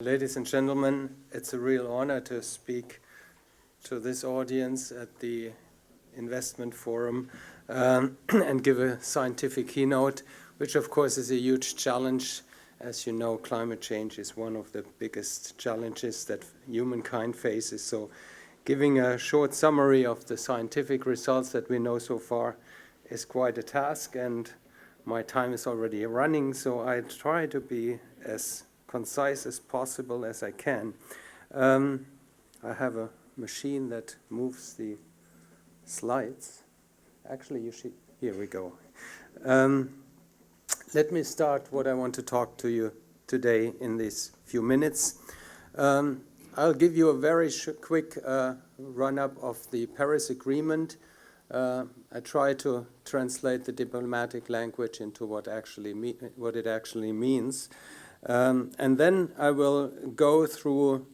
Ladies and gentlemen, it's a real honor to speak to this audience at the Investment Forum and give a scientific keynote, which of course is a huge challenge. As you know, climate change is one of the biggest challenges that humankind faces. So giving a short summary of the scientific results that we know so far is quite a task, and my time is already running, so I try to be as concise as possible as I can. I have a machine that moves the slides. Actually, here we go. Let me start what I want to talk to you today in these few minutes. I'll give you a very quick run-up of the Paris Agreement. I try to translate the diplomatic language into what it actually means. And then I will go through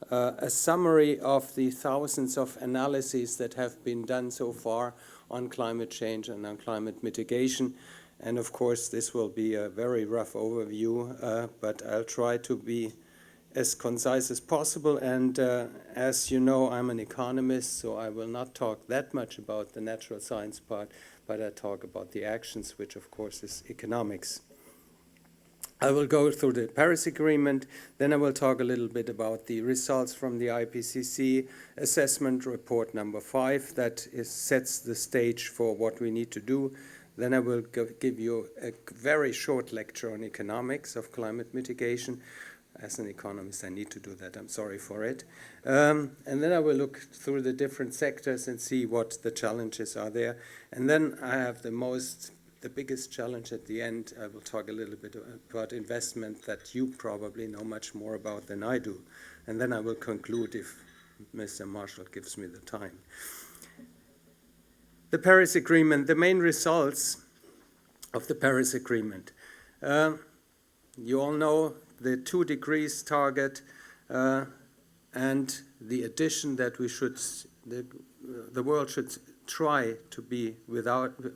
a summary of the thousands of analyses that have been done so far on climate change and on climate mitigation. And of course, this will be a very rough overview, but I'll try to be as concise as possible. And as you know, I'm an economist, so I will not talk that much about the natural science part, but I talk about the actions, which of course is economics. I will go through the Paris Agreement, then I will talk a little bit about the results from the IPCC assessment report number 5 that sets the stage for what we need to do. Then I will give you a very short lecture on economics of climate mitigation. As an economist, I need to do that. I'm sorry for it. And then I will look through the different sectors and see what the challenges are there. And then I have the biggest challenge at the end. I will talk a little bit about investment that you probably know much more about than I do. And then I will conclude if Mr. Marshall gives me the time. The Paris Agreement, the main results of the Paris Agreement. You all know the 2 degrees target and the addition that the world should try to be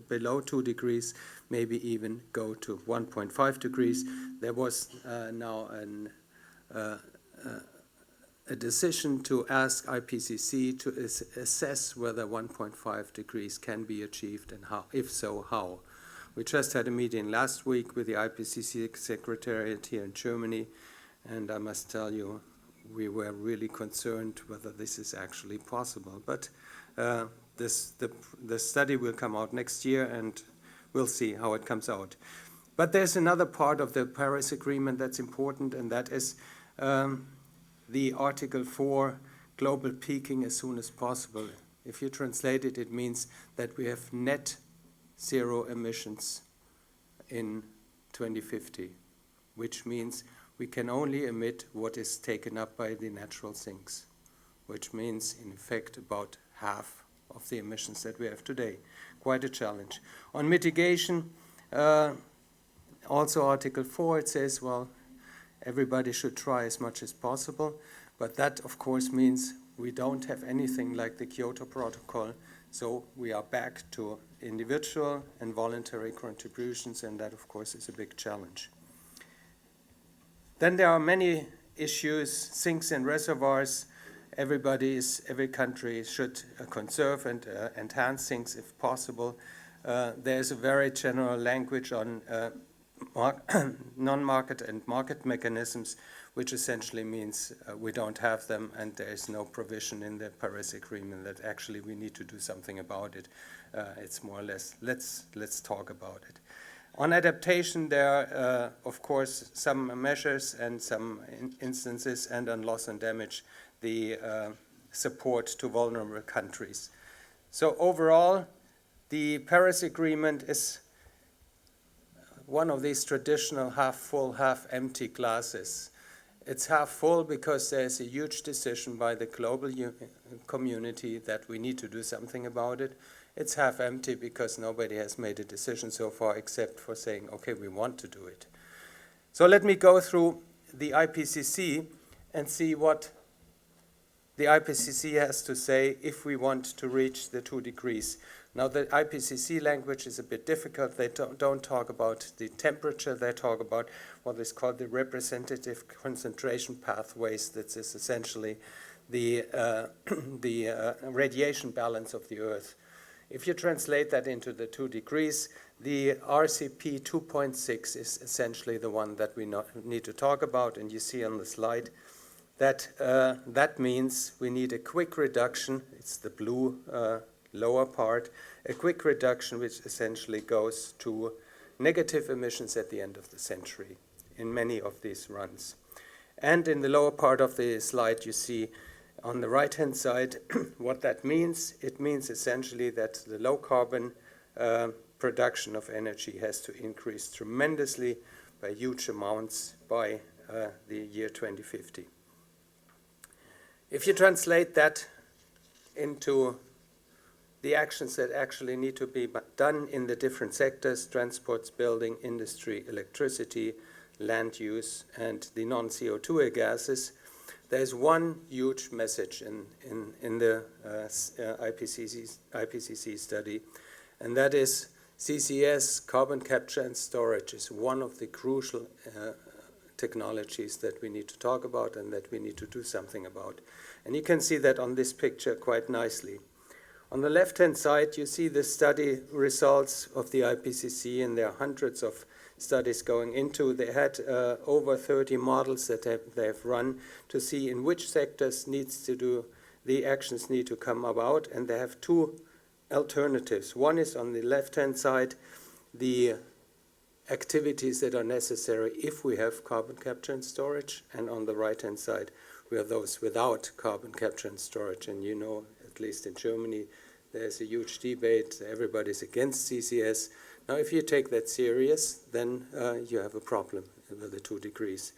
below 2 degrees, maybe even go to 1.5 degrees. There was now a decision to ask IPCC to assess whether 1.5 degrees can be achieved and how, if so, how. We just had a meeting last week with the IPCC Secretariat here in Germany, and I must tell you, we were really concerned whether this is actually possible. But the study will come out next year, and we'll see how it comes out. But there's another part of the Paris Agreement that's important, and that is the Article 4, global peaking as soon as possible. If you translate it, it means that we have net zero emissions in 2050, which means we can only emit what is taken up by the natural sinks, which means, in effect, about half of the emissions that we have today. Quite a challenge. On mitigation, also Article 4, it says, well, everybody should try as much as possible, but that, of course, means we don't have anything like the Kyoto Protocol, so we are back to individual and voluntary contributions, and that, of course, is a big challenge. Then there are many issues, sinks and reservoirs. Every country should conserve and enhance sinks if possible. There's a very general language on non-market and market mechanisms, which essentially means we don't have them, and there is no provision in the Paris Agreement that actually we need to do something about it. It's more or less, let's talk about it. On adaptation, there are, of course, some measures and some instances, and on loss and damage, the support to vulnerable countries. So overall, the Paris Agreement is one of these traditional half-full, half-empty glasses. It's half full because there's a huge decision by the global community that we need to do something about it. It's half empty because nobody has made a decision so far except for saying, okay, we want to do it. So let me go through the IPCC and see what the IPCC has to say if we want to reach the 2 degrees. Now the IPCC language is a bit difficult. They don't talk about the temperature, they talk about what is called the representative concentration pathways. That is essentially the radiation balance of the Earth. If you translate that into the 2 degrees, the RCP 2.6 is essentially the one that we need to talk about, and you see on the slide that that means we need a quick reduction. It's the blue lower part, a quick reduction which essentially goes to negative emissions at the end of the century in many of these runs. And in the lower part of the slide you see on the right-hand side what that means. It means essentially that the low carbon production of energy has to increase tremendously by huge amounts by the year 2050. If you translate that into the actions that actually need to be done in the different sectors, transports, building, industry, electricity, land use, and the non-CO2 gases, there's one huge message in the IPCC study, and that is CCS, carbon capture and storage, is one of the crucial technologies that we need to talk about and that we need to do something about. And you can see that on this picture quite nicely. On the left-hand side, you see the study results of the IPCC, and there are hundreds of studies going into. They had over 30 models that they have run to see in which sectors the actions need to come about, and they have two alternatives. One is on the left-hand side, the activities that are necessary if we have carbon capture and storage, and on the right-hand side, we have those without carbon capture and storage. And you know, at least in Germany, there's a huge debate. Everybody's against CCS. Now, if you take that serious, then you have a problem with the 2 degrees.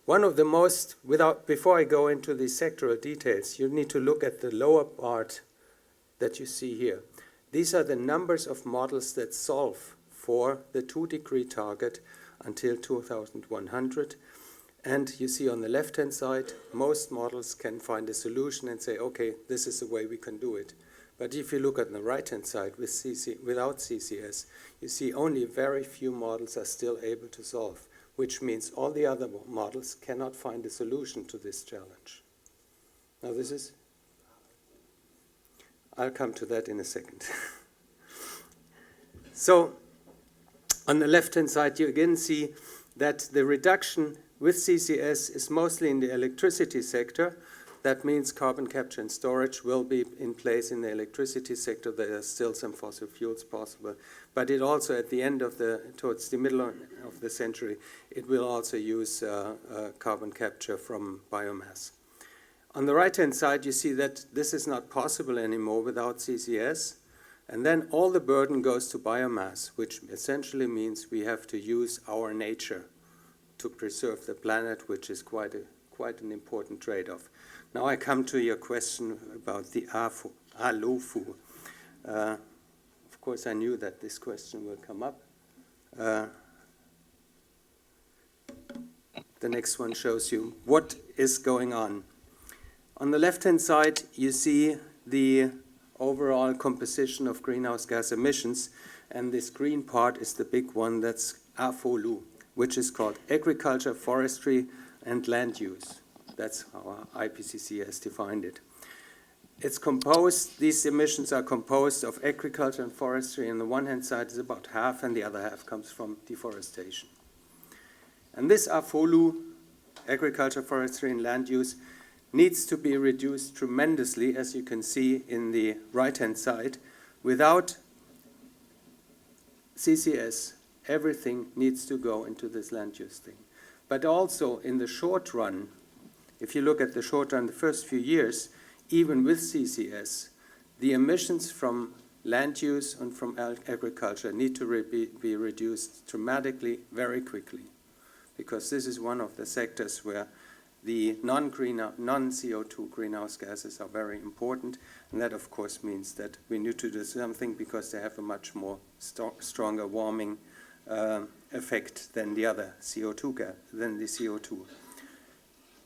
One of the most, before I go into the sectoral details, you need to look at the lower part that you see here. These are the numbers of models that solve for the 2 degree target until 2100. And you see on the left-hand side, most models can find a solution and say, okay, this is the way we can do it. But if you look at the right-hand side without CCS, you see only very few models are still able to solve, which means all the other models cannot find a solution to this challenge. Now I'll come to that in a second. So on the left-hand side, you again see that the reduction with CCS is mostly in the electricity sector. That means carbon capture and storage will be in place in the electricity sector. There are still some fossil fuels possible. But it also, at the end of towards the middle of the century, it will also use carbon capture from biomass. On the right-hand side, you see that this is not possible anymore without CCS. And then all the burden goes to biomass, which essentially means we have to use our nature to preserve the planet, which is quite an important trade-off. Now I come to your question about the ALOFU. Of course, I knew that this question will come up. The next one shows you what is going on. On the left-hand side, you see the overall composition of greenhouse gas emissions, and this green part is the big one, that's AFOLU, which is called agriculture, forestry, and land use. That's how IPCC has defined it. These emissions are composed of agriculture and forestry. On the one hand side is about half, and the other half comes from deforestation. And this AFOLU, agriculture, forestry, and land use, needs to be reduced tremendously, as you can see in the right-hand side. Without CCS, everything needs to go into this land use thing. But also in the short run, if you look at the short run, the first few years, even with CCS, the emissions from land use and from agriculture need to be reduced dramatically very quickly, because this is one of the sectors where the non-CO2 greenhouse gases are very important, and that of course means that we need to do something because they have a much more stronger warming effect than the other CO2.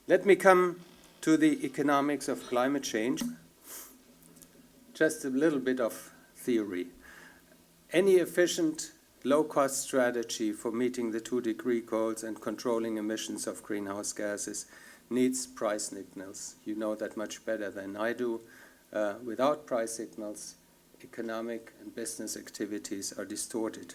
Let me come to the economics of climate change. Just a little bit of theory. Any efficient low-cost strategy for meeting the 2-degree goals and controlling emissions of greenhouse gases needs price signals. You know that much better than I do. Without price signals, economic and business activities are distorted.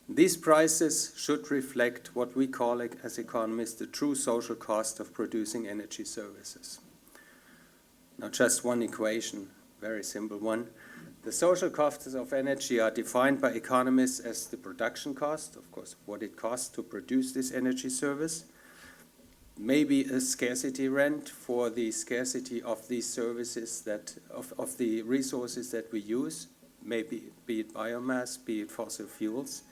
These prices should reflect what we call, as economists, the true social cost of producing energy services. Now, just one equation, very simple one. The social costs of energy are defined by economists as the production cost, of course, what it costs to produce this energy service, maybe a scarcity rent for the scarcity of these services, of the resources that we use, maybe be it biomass, be it fossil fuels,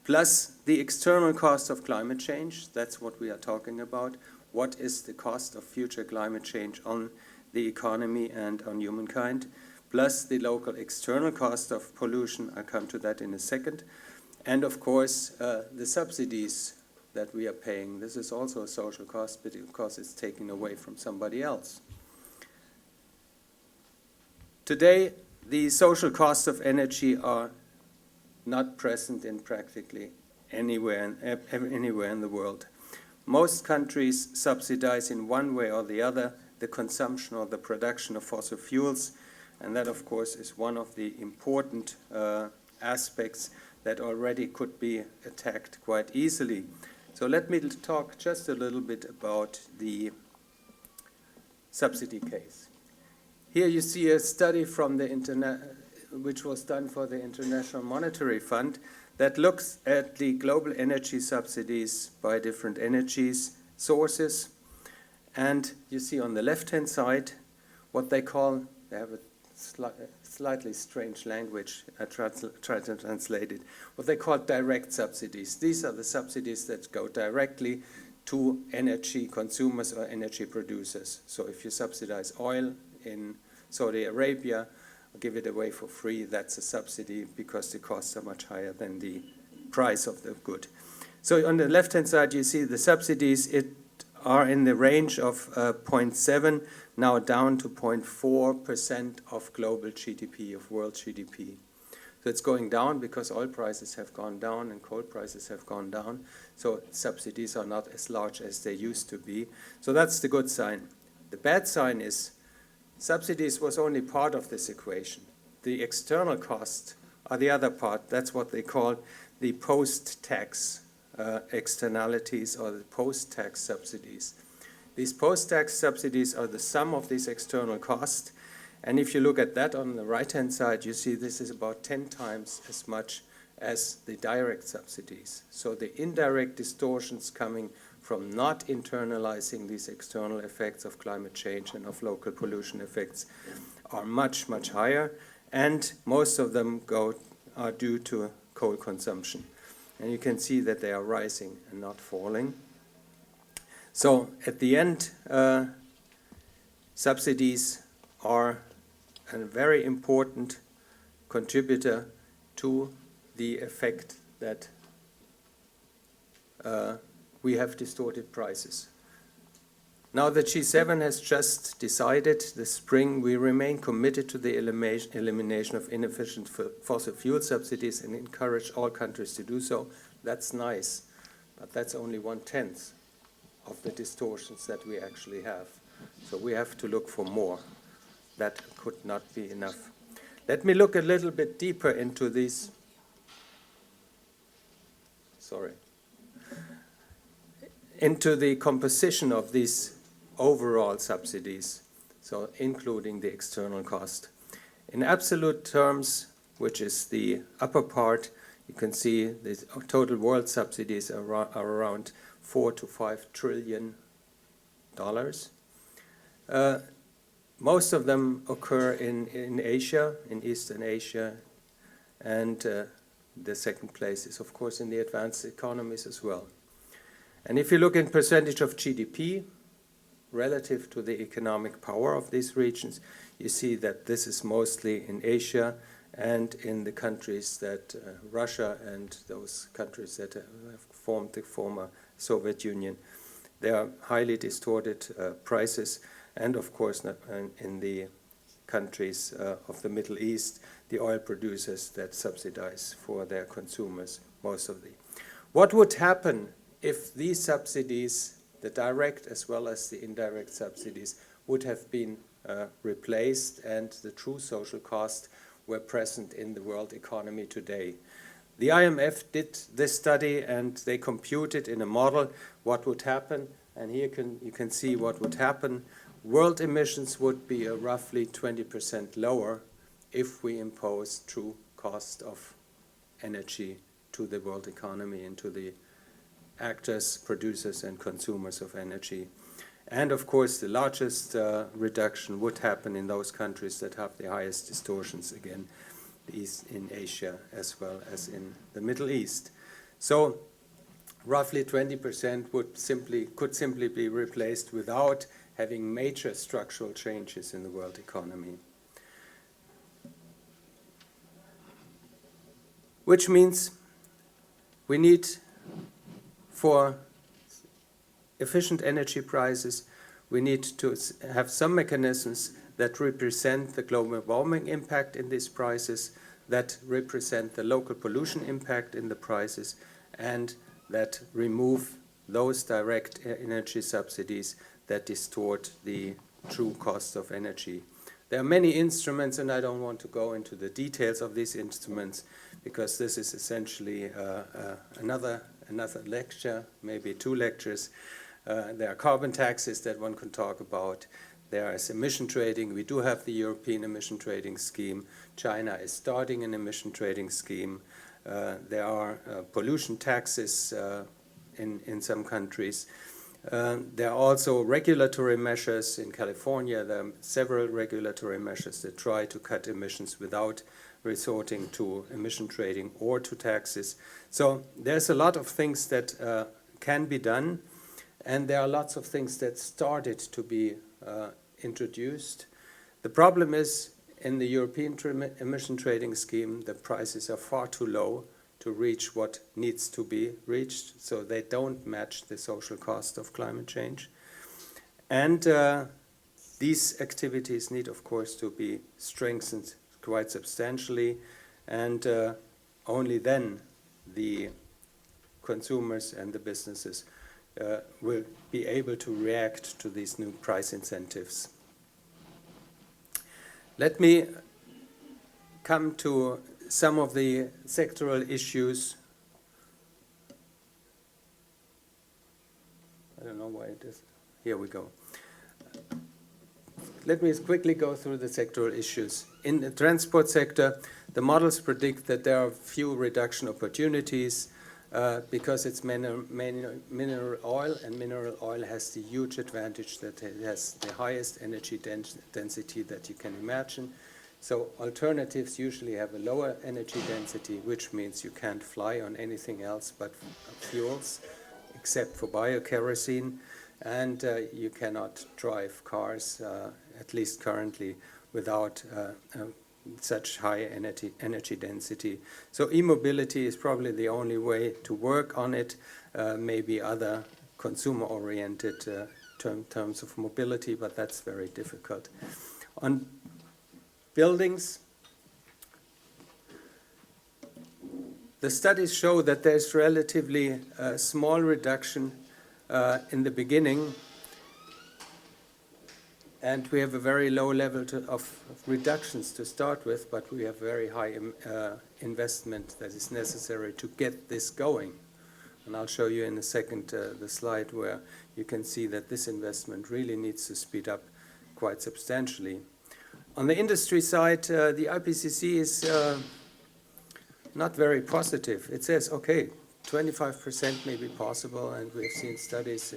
plus the external cost of climate change. That's what we are talking about. What is the cost of future climate change on the economy and on humankind? Plus the local external cost of pollution. I'll come to that in a second. And of course, the subsidies that we are paying. This is also a social cost, but because it's taken away from somebody else. Today, the social costs of energy are not present in practically anywhere in the world. Most countries subsidize in one way or the other the consumption or the production of fossil fuels, and that, of course, is one of the important aspects that already could be attacked quite easily. So let me talk just a little bit about the subsidy case. Here you see a study from the which was done for the International Monetary Fund that looks at the global energy subsidies by different energy sources. And you see on the left-hand side what they call, they have a slightly strange language, I try to translate it, what they call direct subsidies. These are the subsidies that go directly to energy consumers or energy producers. So if you subsidize oil in Saudi Arabia, give it away for free, that's a subsidy because the costs are much higher than the price of the good. So on the left-hand side, you see the subsidies are in the range of 0.7, now down to 0.4% of global GDP, of world GDP. So it's going down because oil prices have gone down and coal prices have gone down. So subsidies are not as large as they used to be. So that's the good sign. The bad sign is subsidies was only part of this equation. The external costs are the other part. That's what they call the post-tax externalities or the post-tax subsidies. These post-tax subsidies are the sum of these external costs. And if you look at that on the right-hand side, you see this is about 10 times as much as the direct subsidies. So the indirect distortions coming from not internalizing these external effects of climate change and of local pollution effects are much, much higher. And most of them are due to coal consumption. And you can see that they are rising and not falling. So at the end, subsidies are a very important contributor to the effect that we have distorted prices. Now the G7 has just decided this spring we remain committed to the elimination of inefficient fossil fuel subsidies and encourage all countries to do so. That's nice, but that's only 1/10 of the distortions that we actually have. So we have to look for more. That could not be enough. Let me look a little bit deeper into these. Into the composition of these overall subsidies, so including the external cost. In absolute terms, which is the upper part, you can see the total world subsidies are around $4 to $5 trillion. Most of them occur in Asia, in Eastern Asia, and the second place is, of course, in the advanced economies as well. And if you look in percentage of GDP relative to the economic power of these regions, you see that this is mostly in Asia and in the countries that Russia and those countries that have formed the former Soviet Union. They are highly distorted prices, and of course in the countries of the Middle East, the oil producers that subsidize for their consumers most of the. What would happen if these subsidies, the direct as well as the indirect subsidies, would have been replaced and the true social cost were present in the world economy today? The IMF did this study and they computed in a model what would happen, and here you can see what would happen. World emissions would be roughly 20% lower if we impose true cost of energy to the world economy and to the actors, producers and consumers of energy. And of course the largest reduction would happen in those countries that have the highest distortions, again, in Asia as well as in the Middle East. So roughly 20% could simply be replaced without having major structural changes in the world economy. Which means we need, for efficient energy prices, we need to have some mechanisms that represent the global warming impact in these prices, that represent the local pollution impact in the prices, and that remove those direct energy subsidies that distort the true cost of energy. There are many instruments, and I don't want to go into the details of these instruments, because this is essentially another lecture, maybe 2 lectures. There are carbon taxes that one can talk about. There is emission trading. We do have the European emission trading scheme. China is starting an emission trading scheme. There are pollution taxes in some countries. There are also regulatory measures in California. There are several regulatory measures that try to cut emissions without resorting to emission trading or to taxes. So there's a lot of things that can be done, and there are lots of things that started to be introduced. The problem is, in the European emission trading scheme, the prices are far too low to reach what needs to be reached, so they don't match the social cost of climate change. And these activities need, of course, to be strengthened quite substantially, and only then the consumers and the businesses will be able to react to these new price incentives. Let me come to some of the sectoral issues. I don't know why it is. Here we go. Let me quickly go through the sectoral issues. In the transport sector, the models predict that there are few reduction opportunities because it's mineral oil, and mineral oil has the huge advantage that it has the highest energy density that you can imagine. So alternatives usually have a lower energy density, which means you can't fly on anything else but fuels, except for biokerosene, and you cannot drive cars, at least currently, without such high energy density. So e-mobility is probably the only way to work on it. Maybe other consumer-oriented terms of mobility, but that's very difficult. On buildings, the studies show that there's relatively small reduction in the beginning, and we have a very low level of reductions to start with, but we have very high investment that is necessary to get this going. And I'll show you in a second the slide where you can see that this investment really needs to speed up quite substantially. On the industry side, the IPCC is not very positive. It says, okay, 25% may be possible, and we've seen studies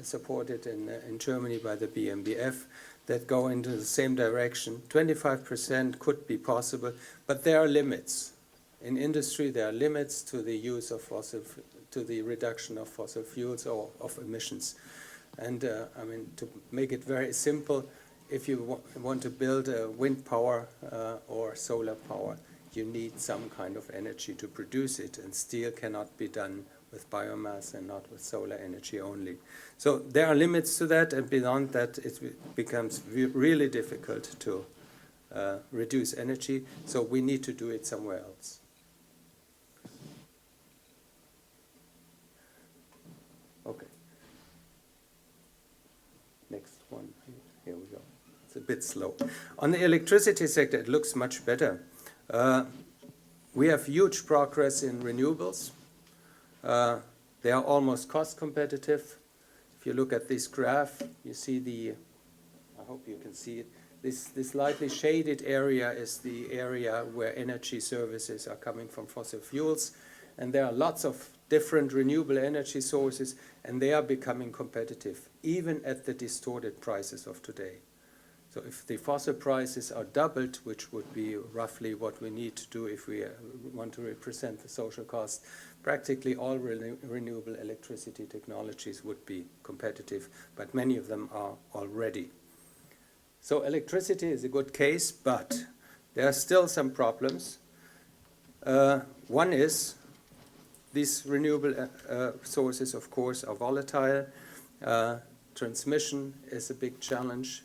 supported in Germany by the BMBF that go into the same direction. 25% could be possible, but there are limits. In industry, there are limits to the use of to the reduction of fossil fuels or of emissions. And I mean, to make it very simple, if you want to build a wind power or solar power, you need some kind of energy to produce it, and steel cannot be done with biomass and not with solar energy only. So there are limits to that, and beyond that it becomes really difficult to reduce energy, so we need to do it somewhere else. Okay. Next one. Here we go. It's a bit slow. On the electricity sector, it looks much better. We have huge progress in renewables. They are almost cost competitive. If you look at this graph, you see I hope you can see it. This lightly shaded area is the area where energy services are coming from fossil fuels. And there are lots of different renewable energy sources, and they are becoming competitive, even at the distorted prices of today. So if the fossil prices are doubled, which would be roughly what we need to do if we want to represent the social cost, practically all renewable electricity technologies would be competitive, but many of them are already. So electricity is a good case, but there are still some problems. One is these renewable sources, of course, are volatile. Transmission is a big challenge,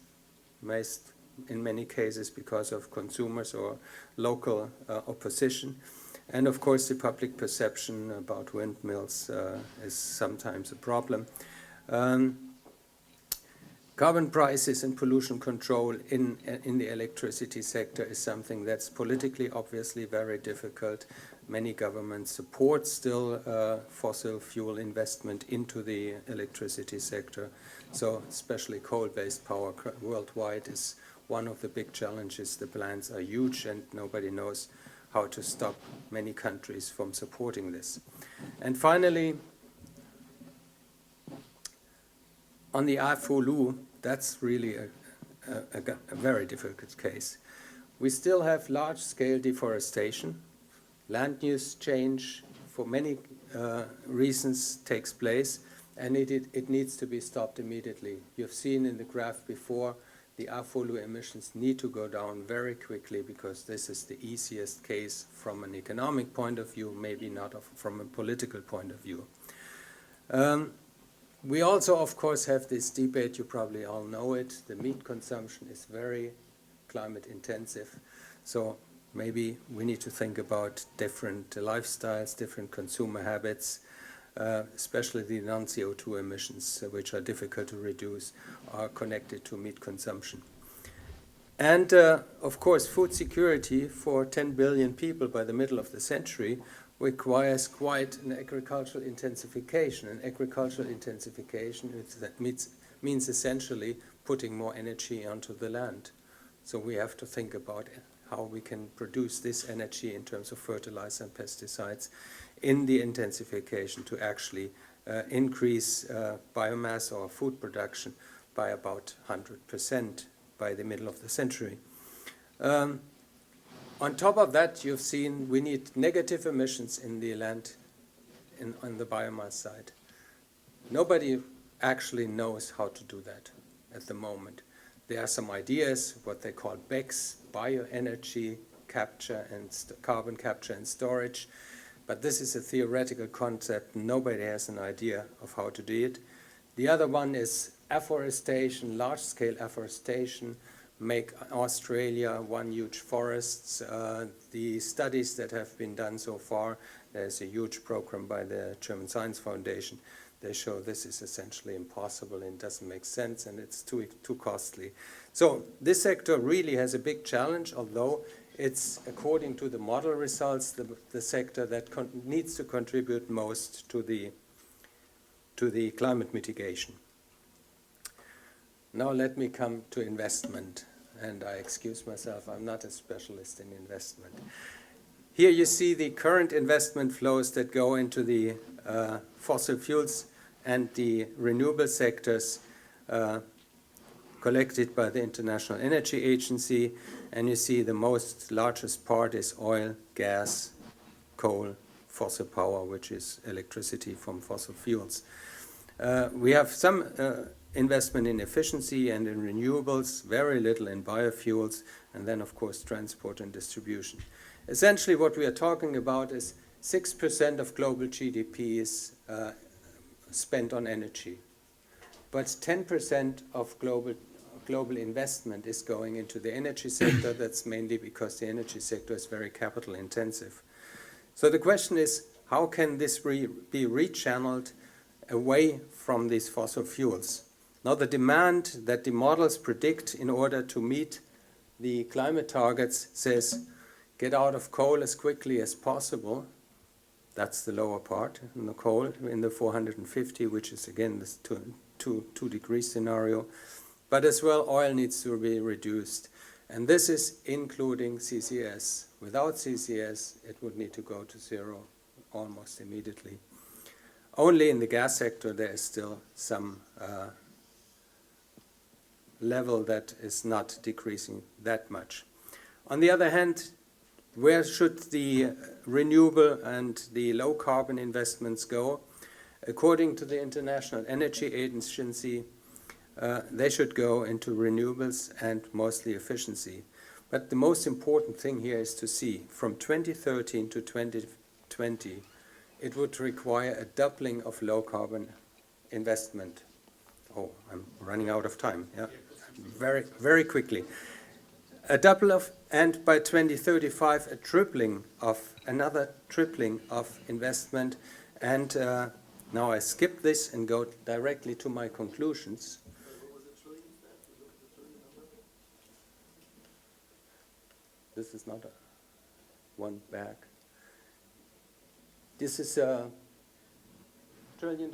in many cases because of consumers or local opposition. And of course, the public perception about windmills is sometimes a problem. Carbon prices and pollution control in the electricity sector is something that's politically obviously very difficult. Many governments support still fossil fuel investment into the electricity sector. So especially coal-based power worldwide is one of the big challenges. The plans are huge and nobody knows how to stop many countries from supporting this. And finally, on the AFOLU, that's really a very difficult case. We still have large-scale deforestation. Land use change, for many reasons, takes place, and it needs to be stopped immediately. You've seen in the graph before, the AFOLU emissions need to go down very quickly because this is the easiest case from an economic point of view, maybe not from a political point of view. We also, of course, have this debate, you probably all know it, the meat consumption is very climate intensive, so maybe we need to think about different lifestyles, different consumer habits, especially the non-CO2 emissions, which are difficult to reduce, are connected to meat consumption. And, of course, food security for 10 billion people by the middle of the century requires quite an agricultural intensification. And agricultural intensification means essentially putting more energy onto the land. So we have to think about how we can produce this energy in terms of fertilizer and pesticides in the intensification to actually increase biomass or food production by about 100% by the middle of the century. On top of that, you've seen we need negative emissions in the land on the biomass side. Nobody actually knows how to do that at the moment. There are some ideas, what they call BECS, bioenergy capture and carbon capture and storage, but this is a theoretical concept. Nobody has an idea of how to do it. The other one is afforestation, large-scale afforestation, make Australia one huge forests. The studies that have been done so far, there's a huge program by the German Science Foundation. They show this is essentially impossible and doesn't make sense and it's too costly. So this sector really has a big challenge, although it's, according to the model results, the sector that needs to contribute most to the climate mitigation. Now let me come to investment, and I excuse myself, I'm not a specialist in investment. Here you see the current investment flows that go into the fossil fuels and the renewable sectors collected by the International Energy Agency, and you see the largest part is oil, gas, coal, fossil power, which is electricity from fossil fuels. We have some investment in efficiency and in renewables, very little in biofuels, and then, of course, transport and distribution. Essentially, what we are talking about is 6% of global GDP is spent on energy, but 10% of global global investment is going into the energy sector. That's mainly because the energy sector is very capital intensive. So the question is, how can this be rechanneled away from these fossil fuels? Now the demand that the models predict in order to meet the climate targets says, get out of coal as quickly as possible. That's the lower part in the coal, in the 450, which is again this 2-degree scenario. But as well, oil needs to be reduced. And this is including CCS. Without CCS, it would need to go to zero almost immediately. Only in the gas sector there is still some level that is not decreasing that much. On the other hand, where should the renewable and the low carbon investments go? According to the International Energy Agency, they should go into renewables and mostly efficiency. But the most important thing here is to see from 2013 to 2020, it would require a doubling of low carbon investment. Oh, I'm running out of time. Yeah, very, very quickly. A double of, and by 2035, a tripling of, another tripling of investment. And now I skip this and go directly to my conclusions. This is not one back. This is $1 trillion,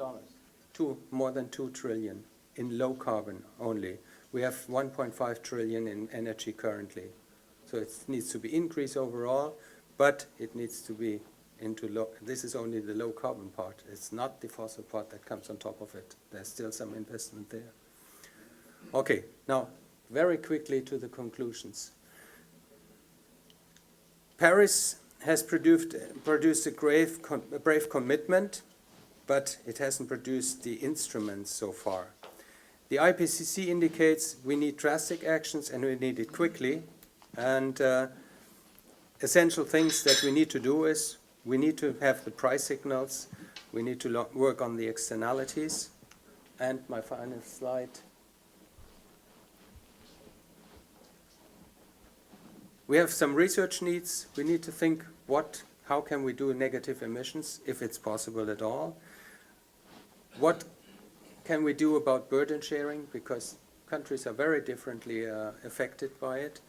more than 2 trillion in low carbon only. We have 1.5 trillion in energy currently. So it needs to be increased overall, but it needs to be into low. This is only the low carbon part. It's not the fossil part that comes on top of it. There's still some investment there. Okay, now very quickly to the conclusions. Paris has produced a brave commitment, but it hasn't produced the instruments so far. The IPCC indicates we need drastic actions and we need it quickly. And essential things that we need to do is we need to have the price signals, we need to work on the externalities. And my final slide. We have some research needs. We need to think how can we do negative emissions, if it's possible at all. What can we do about burden sharing, because countries are very differently affected by it.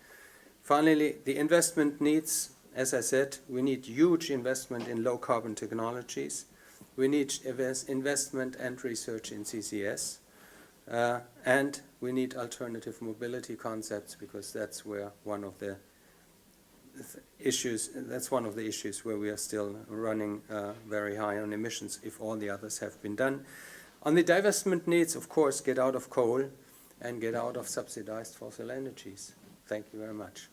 Finally, the investment needs, as I said, we need huge investment in low carbon technologies. We need investment and research in CCS. And we need alternative mobility concepts, because that's where one of the issues where we are still running very high on emissions if all the others have been done. On the divestment needs, of course, get out of coal and get out of subsidized fossil energies. Thank you very much.